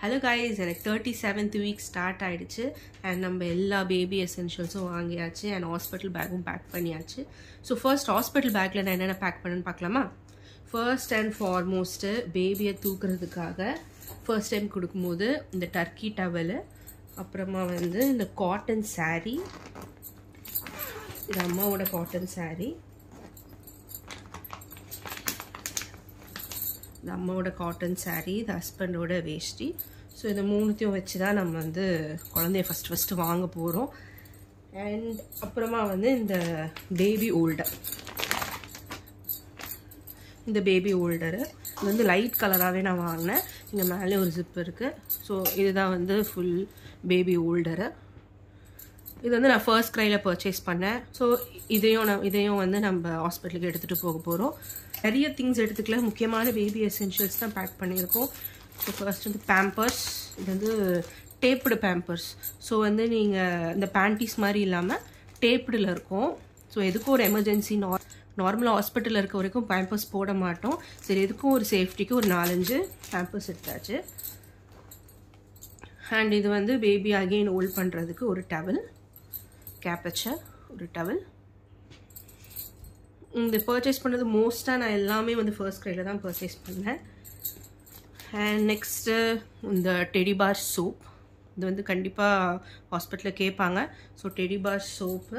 Hello guys, எனக்கு 37th week start ஆயிடுச்சு and நம்ம எல்லா baby essentialsம் வாங்கியாச்சு and hospital bagum pack பண்ணியாச்சு. So first hospital bagல நான் என்னென்ன pack பண்ணேன்னு பார்க்கலாமா? First and foremost babyயை தூக்குறதுக்காக first time கொடுக்கும்போது இந்த turkey towel, அப்புறமா வந்து இந்த cotton saree, இது அம்மாவோட cotton saree, இந்த அம்மாவோட காட்டன் சாரீ, இது ஹஸ்பண்டோட வேஷ்டி. ஸோ இந்த மூணுத்தையும் வச்சு தான் நம்ம வந்து குழந்தைய ஃபஸ்ட்டு வாங்க போகிறோம். அண்ட் அப்புறமா வந்து இந்த பேபி ஹோல்டர், இந்த பேபி ஹோல்டரு இது வந்து லைட் கலராகவே நான் வாங்கினேன். இங்கே மேலே ஒரு ஜிப் இருக்குது. ஸோ இதுதான் வந்து ஃபுல் பேபி ஹோல்டரு. இது வந்து நான் ஃபர்ஸ்ட் க்ரையில் பர்ச்சேஸ் பண்ணேன். ஸோ இதையும் வந்து நம்ம ஹாஸ்பிட்டலுக்கு எடுத்துகிட்டு போக போகிறோம். நிறைய திங்ஸ் எடுத்துக்கல, முக்கியமான பேபி எசென்ஷியல்ஸ் தான் பேக் பண்ணியிருக்கோம். ஸோ ஃபர்ஸ்ட் வந்து பேம்பர்ஸ், இது வந்து டேப்டு பேம்பர்ஸ். ஸோ வந்து நீங்கள் இந்த பேண்டீஸ் மாதிரி இல்லாமல் டேப்டில் இருக்கும். ஸோ எதுக்கும் ஒரு எமர்ஜென்சி நார்மலாக ஹாஸ்பிட்டலில் இருக்க வரைக்கும் பேம்பர்ஸ் போட மாட்டோம். சரி, எதுக்கும் ஒரு சேஃப்டிக்கு ஒரு 4-5 பேம்பர்ஸ் எடுத்தாச்சு. அண்ட் இது வந்து பேபி அகெயின் ஹோல்ட் பண்ணுறதுக்கு ஒரு டவல், கேப் வச்ச ஒரு டவல். இந்த பர்ச்சேஸ் பண்ணது மோஸ்ட்டாக நான் எல்லாமே வந்து ஃபர்ஸ்ட் க்ரையில் தான் பர்ச்சேஸ் பண்ணேன். அண்ட் நெக்ஸ்ட்டு இந்த டெடி பார் சோப், இது வந்து கண்டிப்பாக ஹாஸ்பிட்டலில் கேட்பாங்க. So teddy bar soap.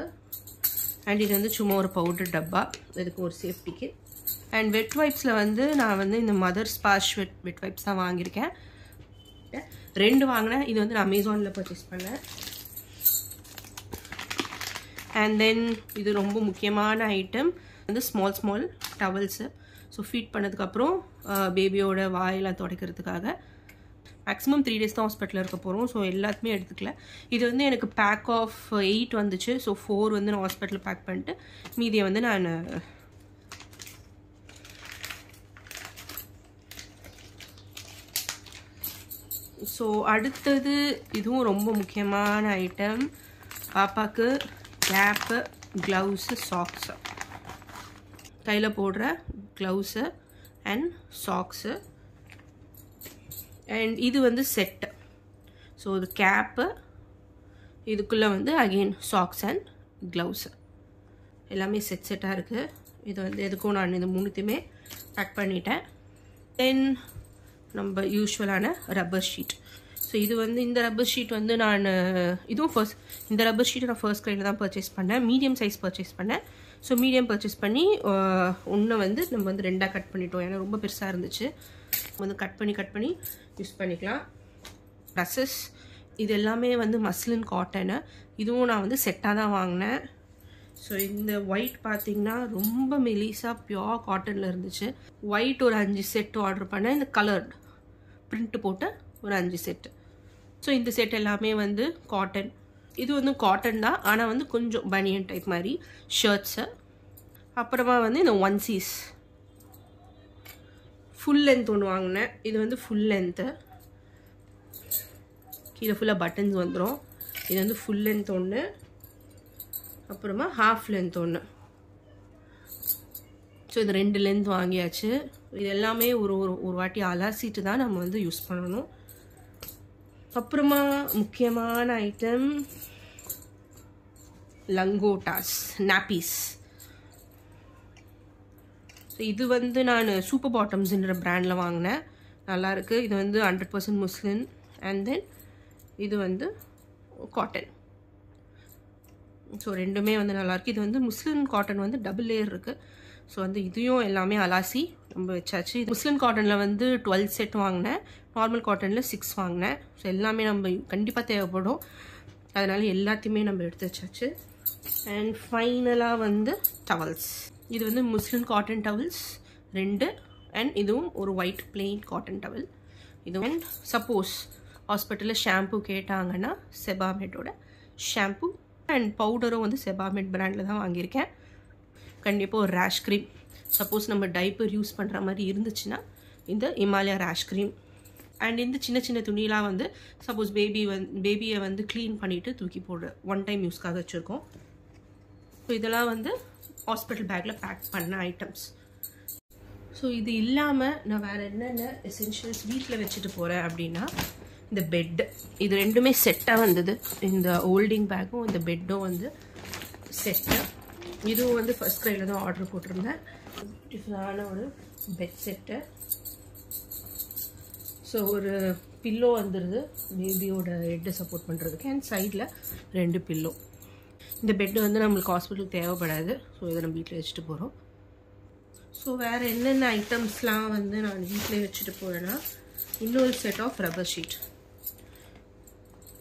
And இது வந்து சும்மா ஒரு பவுடர் டப்பா, இதுக்கு ஒரு சேஃப்டிக்கு. அண்ட் வெட் வைப்ஸில் வந்து நான் வந்து இந்த மதர் ஸ்பாஷ் வெட் வைப்ஸ் தான் வாங்கியிருக்கேன். 2 வாங்கினேன். இது வந்து நான் அமேசானில் பர்ச்சேஸ் பண்ணேன். அண்ட் தென் இது ரொம்ப முக்கியமான ஐட்டம் வந்து ஸ்மால் டவல்ஸு. ஸோ ஃபீட் பண்ணதுக்கப்புறம் பேபியோட வாயெல்லாம் துடைக்கிறதுக்காக. மேக்ஸிமம் 3 days தான் ஹாஸ்பிட்டலில் இருக்க போகிறோம். ஸோ எல்லாத்துமே எடுத்துக்கல. இது வந்து எனக்கு பேக் ஆஃப் 8 வந்துச்சு. ஸோ 4 வந்து நான் ஹாஸ்பிட்டலில் பேக் பண்ணிட்டு மீதியை வந்து நான் ஸோ அடுத்தது இதுவும் ரொம்ப முக்கியமான ஐட்டம், பாப்பாவுக்கு கேப்பு, க்ளவுஸு, சாக்ஸு, கையில் போடுற க்ளவுஸு அண்ட் சாக்ஸு. அண்ட் இது வந்து செட்டு. ஸோ இது கேப்பு, இதுக்குள்ளே வந்து அகெயின் சாக்ஸ் அண்ட் க்ளவுஸு, எல்லாமே செட்டாக இருக்குது. இது வந்து எதுக்கும் நான் இந்த 3த்தையுமே பேக் பண்ணிட்டேன். தென் நம்ம யூஸ்வலான ரப்பர் ஷீட். ஸோ இது வந்து இந்த ரப்பர் ஷீட் வந்து நான் இதுவும் இந்த ரப்பர் ஷீட்டை நான் ஃபர்ஸ்ட் க்ரையில் தான் பர்ச்சேஸ் பண்ணேன். மீடியம் சைஸ் பர்ச்சேஸ் பண்ணேன். ஸோ மீடியம் பர்ச்சேஸ் பண்ணி ஒன்று வந்து நம்ம வந்து 2ஆக கட் பண்ணிட்டோம். ஏன்னா ரொம்ப பெருசாக இருந்துச்சு. வந்து கட் பண்ணி யூஸ் பண்ணிக்கலாம். ட்ரெஸ்ஸஸ் இது எல்லாமே வந்து மஸ்லின் காட்டனு. இதுவும் நான் வந்து செட்டாக தான் வாங்கினேன். ஸோ இந்த ஒயிட் பார்த்திங்கன்னா ரொம்ப மெலிசாக பியோர் காட்டனில் இருந்துச்சு. ஒயிட் ஒரு 5 செட்டு ஆர்டர் பண்ணேன். இந்த கலர்ட் பிரிண்ட் போட்டு ஒரு 5 செட்டு. ஸோ இந்த செட் எல்லாமே வந்து காட்டன். இது வந்து காட்டன் தான், ஆனால் வந்து கொஞ்சம் பனியன் டைப் மாதிரி ஷர்ட்ஸு. அப்புறமா வந்து இந்த ஒன்சீஸ் ஃபுல் லென்த் ஒன்று வாங்கினேன். இது வந்து ஃபுல் லென்த்து, கீழே ஃபுல்லாக பட்டன்ஸ் வந்துடும். இது வந்து ஃபுல் லென்த் ஒன்று, அப்புறமா ஹாஃப் லென்த் ஒன்று. ஸோ இது 2 லென்த் வாங்கியாச்சு. இது எல்லாமே ஒரு வாட்டி அலாசிட்டு தான் நம்ம வந்து யூஸ் பண்ணணும். அப்புறமா முக்கியமான ஐட்டம் லங்கோட்டாஸ், நாப்பீஸ். ஸோ இது வந்து நான் சூப்பர் பாட்டம்ஸ்ன்ற பிராண்டில் வாங்கினேன். நல்லாயிருக்கு. இது வந்து 100% முஸ்லின். அண்ட் தென் இது வந்து காட்டன். ஸோ ரெண்டுமே வந்து நல்லாயிருக்கு. இது வந்து முஸ்லின் காட்டன் வந்து டபுள் லேயர் இருக்குது. ஸோ வந்து இதையும் எல்லாமே அலாசி நம்ம வச்சாச்சு. இது முஸ்லிம் காட்டனில் வந்து 12 செட் வாங்கினேன். நார்மல் காட்டனில் 6 வாங்கினேன். ஸோ எல்லாமே நம்ம கண்டிப்பாக தேவைப்படும். அதனால எல்லாத்தையுமே நம்ம எடுத்து வச்சாச்சு. அண்ட் ஃபைனலாக வந்து டவல்ஸ். இது வந்து முஸ்லிம் காட்டன் டவல்ஸ் 2. அண்ட் இதுவும் ஒரு ஒயிட் பிளெயின் காட்டன் டவல். இதுவும் அண்ட் சப்போஸ் ஹாஸ்பிட்டலில் ஷாம்பு கேட்டாங்கன்னா செபாமெட்டோட ஷாம்பு அண்ட் பவுடரும் வந்து செபாமெட் பிராண்டில் தான் வாங்கியிருக்கேன். கண்டிப்பாக ஒரு ரேஷ் க்ரீம், சப்போஸ் நம்ம டைப்பர் யூஸ் பண்ணுற மாதிரி இருந்துச்சுன்னா இந்த இமாலயா ரேஷ் க்ரீம். அண்ட் இந்த சின்ன துணியெலாம் வந்து சப்போஸ் பேபியை வந்து க்ளீன் பண்ணிவிட்டு தூக்கி போடுற 1 டைம் யூஸ்க்காக வச்சுருக்கோம். ஸோ இதெல்லாம் வந்து ஹாஸ்பிட்டல் பேக்கில் பேக் பண்ண ஐட்டம்ஸ். ஸோ இது இல்லாமல் நான் வேறு என்னென்ன எசென்ஷியல்ஸ் வீட்டில் வச்சுட்டு போகிறேன் அப்படின்னா, இந்த பெட் இது ரெண்டுமே செட்டாக வந்தது. இந்த ஹோல்டிங் பேக்கும் இந்த பெட்டும் வந்து செட்டு. இதுவும் வந்து ஃபர்ஸ்ட் க்ரையில் தான் ஆர்டர் போட்டிருந்தேன். பியூட்டிஃபுல்லான ஒரு பெட் செட்டு. ஸோ ஒரு பில்லோ வந்துடுது பேபியோட ஹெட்டை சப்போர்ட் பண்ணுறதுக்கு. அண்ட் சைடில் 2 பில்லோ. இந்த பெட்டு வந்து நம்மளுக்கு ஹாஸ்பிட்டலுக்கு தேவைப்படாது. ஸோ இதை நம்ம வீட்டில் வச்சுட்டு போகிறோம். ஸோ வேறு என்னென்ன ஐட்டம்ஸ்லாம் வந்து நான் வீட்டிலே வச்சுட்டு போகிறேன்னா, இன்னொரு செட் ஆஃப் ரப்பர் ஷீட்.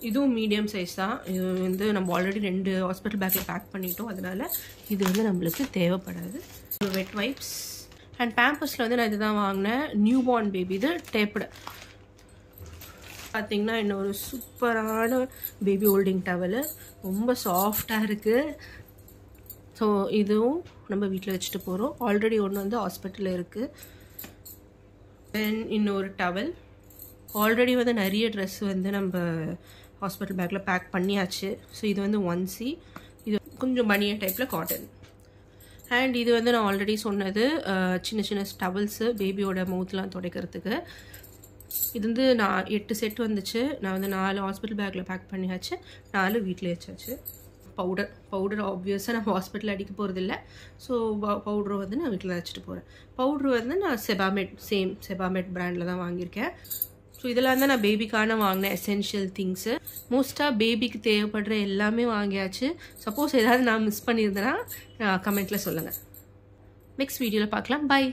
இதுவும் மீடியம் சைஸ் தான். இது வந்து நம்ம ஆல்ரெடி 2 ஹாஸ்பிட்டல் பேக்கில் பேக் பண்ணிட்டோம். அதனால் இது வந்து நம்மளுக்கு தேவைப்படாது. வெட் வைப்ஸ் அண்ட் பேம்பர்ஸில் வந்து நான் இதுதான் வாங்கினேன். New born baby. இது டேப்டு. பார்த்தீங்கன்னா இன்னொரு சூப்பரான பேபி ஹோல்டிங் டவலு. ரொம்ப சாஃப்டாக இருக்குது. ஸோ இதுவும் நம்ம வீட்டில் வச்சுட்டு போகிறோம். ஆல்ரெடி ஒன்று வந்து ஹாஸ்பிட்டலில் இருக்குது. தென் இன்னொரு டவல். ஆல்ரெடி வந்து நிறைய ட்ரெஸ் வந்து நம்ம ஹாஸ்பிட்டல் பேக்கில் பேக் பண்ணியாச்சு. ஸோ இது வந்து 1C. இது கொஞ்சம் பனியன் டைப்பில் காட்டன். அண்ட் இது வந்து நான் ஆல்ரெடி சொன்னது சின்ன சின்ன டவல்ஸு பேபியோட மவுத்லாம் துடைக்கிறதுக்கு. இது வந்து நான் 8 செட் வந்துச்சு. நான் வந்து 4 ஹாஸ்பிட்டல் பேக்கில் பேக் பண்ணியாச்சு, 4 வீட்டில் வச்சாச்சு. பவுடர் ஆப்வியஸாக நம்ம ஹாஸ்பிட்டலில் அடிக்க போகிறதில்ல. ஸோ பவுட்ரு வந்து நான் வீட்டில் வச்சுட்டு போகிறேன். பவுட்ரு வந்து நான் செபாமெட் பிராண்டில் தான் வாங்கியிருக்கேன். ஸோ இதெல்லாம் தான் நான் பேபிக்கான வாங்கினேன் எசென்ஷியல் திங்ஸு. மோஸ்ட்டாக பேபிக்கு தேவைப்படுற எல்லாமே வாங்கியாச்சு. சப்போஸ் ஏதாவது நான் மிஸ் பண்ணியிருந்தேன்னா கமெண்ட்டில் சொல்லுங்கள். நெக்ஸ்ட் வீடியோவில் பார்க்கலாம். பை.